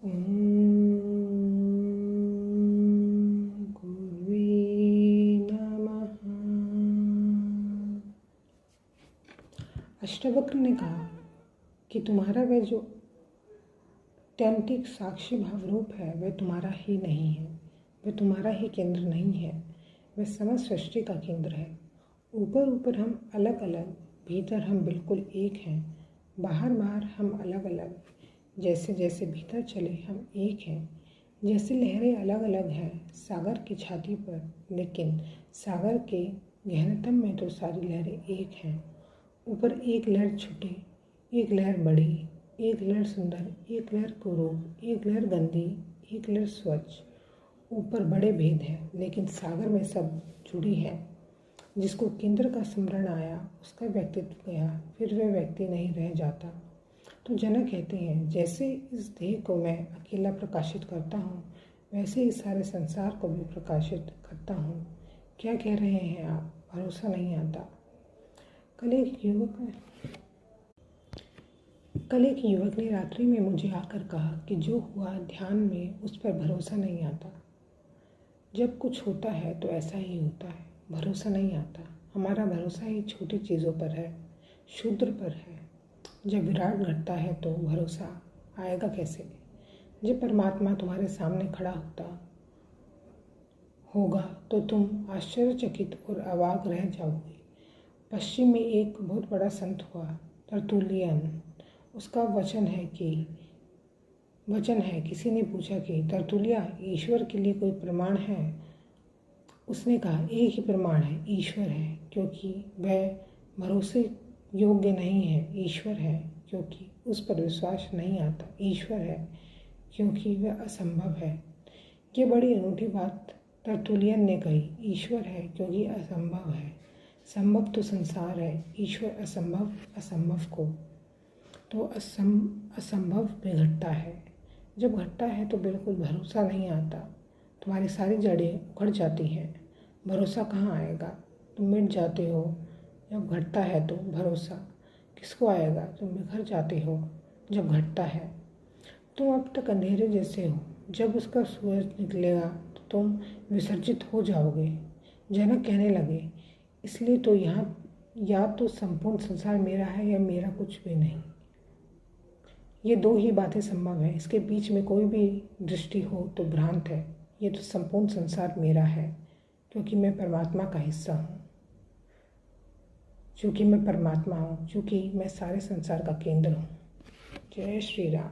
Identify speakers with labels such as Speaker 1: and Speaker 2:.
Speaker 1: ॐ गुरुवे नमः। अष्टावक्र ने कहा कि तुम्हारा वह जो अत्यंतिक साक्षी भाव रूप है वह तुम्हारा ही नहीं है, वह तुम्हारा ही केंद्र नहीं है, वह समस्त सृष्टि का केंद्र है। ऊपर ऊपर हम अलग अलग, भीतर हम बिल्कुल एक हैं। बाहर बाहर हम अलग अलग, जैसे जैसे भीतर चले हम एक हैं। जैसे लहरें अलग अलग हैं सागर की छाती पर, लेकिन सागर के गहनतम में तो सारी लहरें एक हैं। ऊपर एक लहर छोटी, एक लहर बड़ी, एक लहर सुंदर, एक लहर कुरूप, एक लहर गंदी, एक लहर स्वच्छ। ऊपर बड़े भेद हैं, लेकिन सागर में सब जुड़ी है। जिसको केंद्र का स्मरण आया उसका व्यक्तित्व गया, फिर वह व्यक्ति नहीं रह जाता। तो जनक कहते हैं, जैसे इस देह को मैं अकेला प्रकाशित करता हूँ, वैसे इस सारे संसार को भी प्रकाशित करता हूँ। क्या कह रहे हैं आप? भरोसा नहीं आता। कल एक युवक ने रात्रि में मुझे आकर कहा कि जो हुआ ध्यान में उस पर भरोसा नहीं आता। जब कुछ होता है तो ऐसा ही होता है, भरोसा नहीं आता। हमारा भरोसा ही छोटी चीज़ों पर है, शूद्र पर है। जब विराट घटता है तो भरोसा आएगा कैसे? जब परमात्मा तुम्हारे सामने खड़ा होगा तो तुम आश्चर्यचकित और अवाक रह जाओगे। पश्चिम में एक बहुत बड़ा संत हुआ, तरतुलियन। उसका वचन है किसी ने पूछा कि तरतुलिया, ईश्वर के लिए कोई प्रमाण है? उसने कहा, एक ही प्रमाण है, ईश्वर है, क्योंकि वह भरोसे योग्य नहीं है। ईश्वर है क्योंकि उस पर विश्वास नहीं आता। ईश्वर है क्योंकि वह असंभव है। ये बड़ी अनूठी बात तरतुलियन ने कही। ईश्वर है क्योंकि असंभव है। संभव तो संसार है, ईश्वर असंभव को तो असंभव में घटता है। जब घटता है तो बिल्कुल भरोसा नहीं आता। तुम्हारी सारी जड़ें उखड़ जाती हैं। भरोसा कहाँ आएगा? तुम मिट जाते हो। जब घटता है तो भरोसा किसको आएगा? तुम बिखर जाते हो जब घटता है। तुम अब तक अंधेरे जैसे हो, जब उसका सूरज निकलेगा तो तुम विसर्जित हो जाओगे। जनक कहने लगे, इसलिए तो यहाँ या तो संपूर्ण संसार मेरा है या मेरा कुछ भी नहीं। ये दो ही बातें संभव है। इसके बीच में कोई भी दृष्टि हो तो भ्रांत है। ये तो संपूर्ण संसार मेरा है क्योंकि मैं परमात्मा का हिस्सा हूँ, क्योंकि मैं परमात्मा हूँ, क्योंकि मैं सारे संसार का केंद्र हूँ। जय श्री राम।